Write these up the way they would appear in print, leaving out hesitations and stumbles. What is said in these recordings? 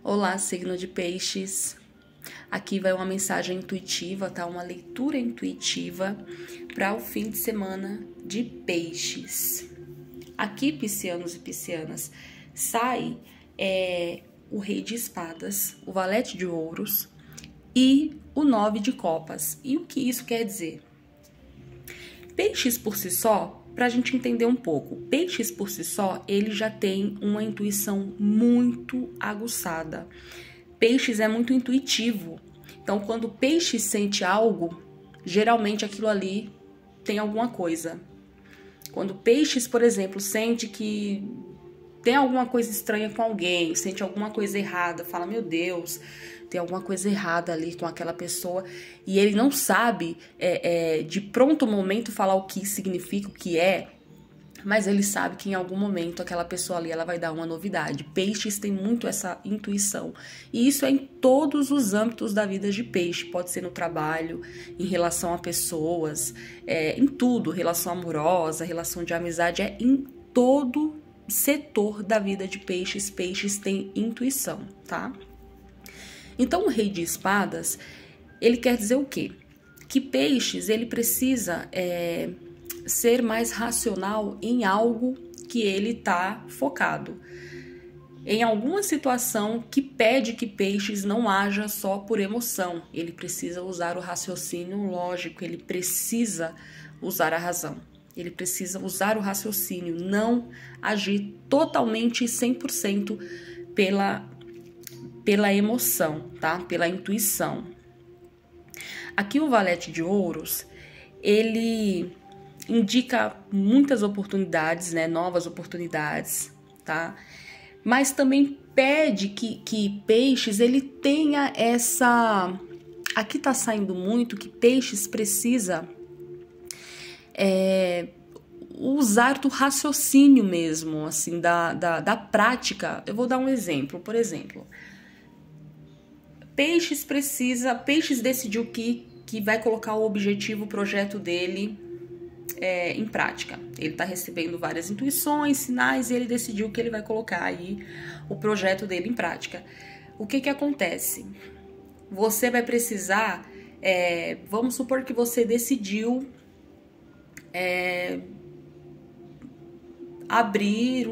Olá, signo de peixes. Aqui vai uma mensagem intuitiva, tá? Uma leitura intuitiva para o fim de semana de peixes. Aqui, piscianos e piscianas, sai o rei de espadas, o valete de ouros e o 9 de copas. E o que isso quer dizer? Peixes por si só, para a gente entender um pouco, peixes por si só, ele já tem uma intuição muito aguçada. Peixes é muito intuitivo. Então, quando o peixe sente algo, geralmente aquilo ali tem alguma coisa. Quando peixes, por exemplo, sente que tem alguma coisa estranha com alguém, sente alguma coisa errada, fala, meu Deus, tem alguma coisa errada ali com aquela pessoa, e ele não sabe de pronto momento falar o que significa, o que é, mas ele sabe que em algum momento aquela pessoa ali ela vai dar uma novidade. Peixes tem muito essa intuição, e isso é em todos os âmbitos da vida de peixe, pode ser no trabalho, em relação a pessoas, em tudo, relação amorosa, relação de amizade, em todo setor da vida de peixes. Peixes têm intuição, tá? Então, o rei de espadas, ele quer dizer o quê? Que peixes, ele precisa ser mais racional em algo que ele tá focado. Em alguma situação que pede que peixes não haja só por emoção. Ele precisa usar o raciocínio lógico, ele precisa usar a razão. Ele precisa usar o raciocínio, não agir totalmente 100% pela emoção, tá? Pela intuição. Aqui o valete de ouros, ele indica muitas oportunidades, né? Novas oportunidades, tá? Mas também pede que peixes, ele tenha essa... Aqui tá saindo muito que peixes precisa usar do raciocínio mesmo, assim, da prática. Eu vou dar um exemplo, por exemplo... Peixes decidiu que vai colocar o objetivo, o projeto dele em prática. Ele está recebendo várias intuições, sinais, e ele decidiu que ele vai colocar aí o projeto dele em prática. O que acontece? Você vai precisar, vamos supor que você decidiu abrir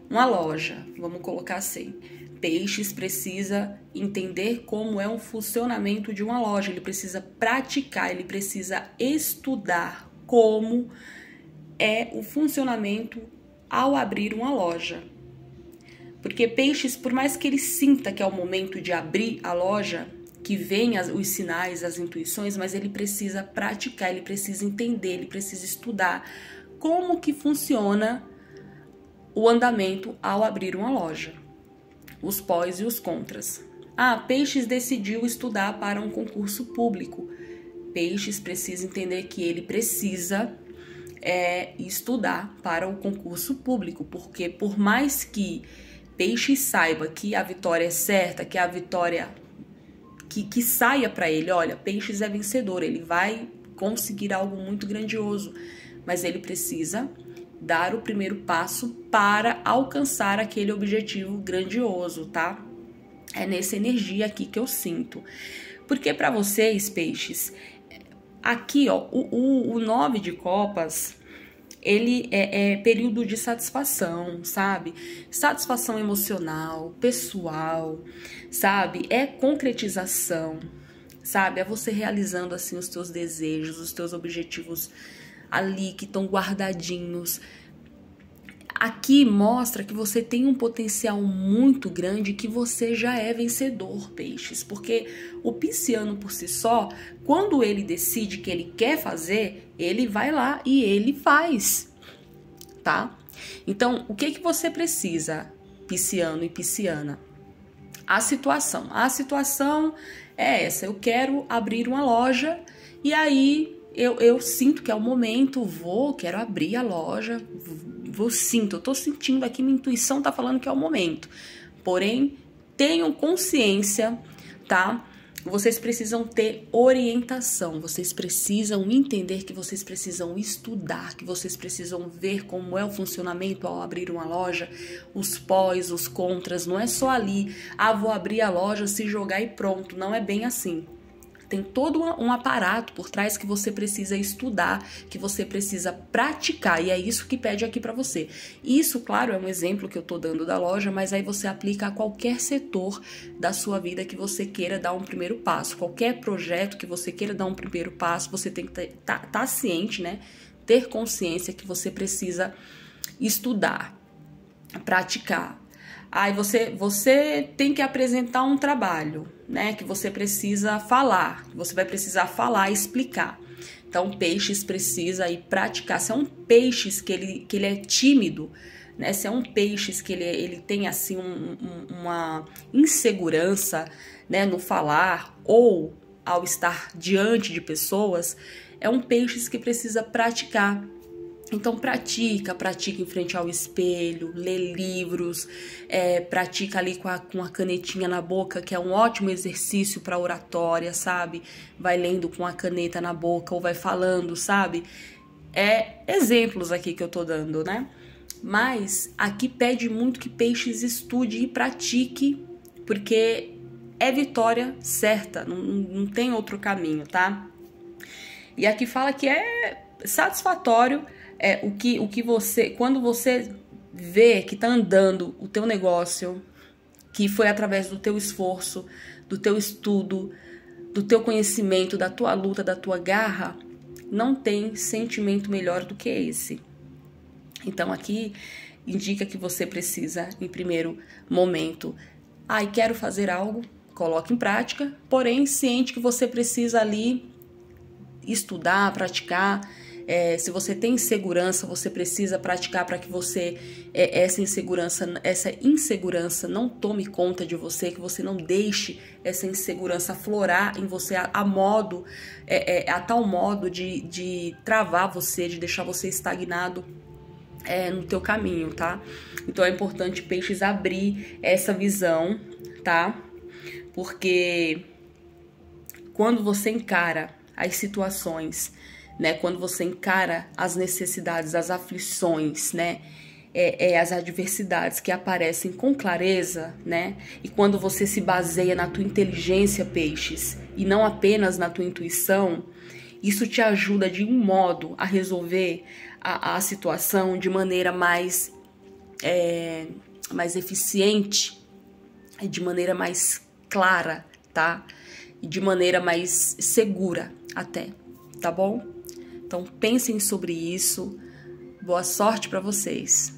uma loja, vamos colocar assim. Peixes precisa entender como é o funcionamento de uma loja, ele precisa praticar, ele precisa estudar como é o funcionamento ao abrir uma loja. Porque peixes, por mais que ele sinta que é o momento de abrir a loja, que vem os sinais, as intuições, mas ele precisa praticar, ele precisa entender, ele precisa estudar como que funciona o andamento ao abrir uma loja. Os pós e os contras. Peixes decidiu estudar para um concurso público. Peixes precisa entender que ele precisa estudar para o concurso público, porque por mais que Peixes saiba que a vitória é certa, que a vitória que saia para ele, olha, Peixes é vencedor, ele vai conseguir algo muito grandioso, mas ele precisa dar o primeiro passo para alcançar aquele objetivo grandioso, tá? É nessa energia aqui que eu sinto. Porque para vocês, peixes, aqui, ó, o 9 de copas, ele é período de satisfação, sabe? Satisfação emocional, pessoal, sabe? É concretização, sabe? É você realizando, assim, os teus desejos, os teus objetivos ali que estão guardadinhos. Aqui mostra que você tem um potencial muito grande, que você já é vencedor, peixes, porque o pisciano por si só, quando ele decide que ele quer fazer, ele vai lá e ele faz, tá? Então, o que você precisa, pisciano e pisciana? A situação é essa, eu quero abrir uma loja e aí eu sinto que é o momento, quero abrir a loja, eu tô sentindo aqui, minha intuição tá falando que é o momento. Porém, tenham consciência, tá? Vocês precisam ter orientação, vocês precisam entender que vocês precisam estudar, que vocês precisam ver como é o funcionamento ao abrir uma loja, os pós, os contras. Não é só ali, vou abrir a loja, se jogar e pronto. Não é bem assim. Tem todo um aparato por trás que você precisa estudar, que você precisa praticar, e é isso que pede aqui para você. Isso, claro, é um exemplo que eu tô dando da loja, mas aí você aplica a qualquer setor da sua vida que você queira dar um primeiro passo. Qualquer projeto que você queira dar um primeiro passo, você tem que tá ciente, né? Ter consciência que você precisa estudar, praticar. Aí você tem que apresentar um trabalho, né? Que você precisa falar, você vai precisar falar e explicar. Então, peixes precisa ir praticar. Se é um peixes que ele é tímido, né? Se é um peixes que ele tem assim uma insegurança, né? No falar ou ao estar diante de pessoas, é um peixes que precisa praticar. Então pratica em frente ao espelho, lê livros, pratica ali com a canetinha na boca, que é um ótimo exercício para oratória, sabe? Vai lendo com a caneta na boca ou vai falando, sabe? Exemplos aqui que eu tô dando, né? Mas aqui pede muito que peixes estude e pratique, porque é vitória certa, não tem outro caminho, tá? E aqui fala que é satisfatório o que você, quando você vê que tá andando o teu negócio, que foi através do teu esforço, do teu estudo, do teu conhecimento, da tua luta, da tua garra, não tem sentimento melhor do que esse. Então aqui indica que você precisa, em primeiro momento, quero fazer algo, coloque em prática, porém ciente que você precisa ali estudar, praticar. Se você tem insegurança, você precisa praticar para que você essa insegurança não tome conta de você, que você não deixe essa insegurança aflorar em você a tal modo de travar você, de deixar você estagnado no teu caminho, tá? Então é importante, peixes, abrir essa visão, tá? Porque quando você encara as situações, né, quando você encara as necessidades, as aflições, né, as adversidades que aparecem com clareza, né, e quando você se baseia na tua inteligência, peixes, e não apenas na tua intuição, isso te ajuda de um modo a resolver a situação de maneira mais eficiente, de maneira mais clara, tá? E de maneira mais segura até, tá bom? Então pensem sobre isso. Boa sorte para vocês.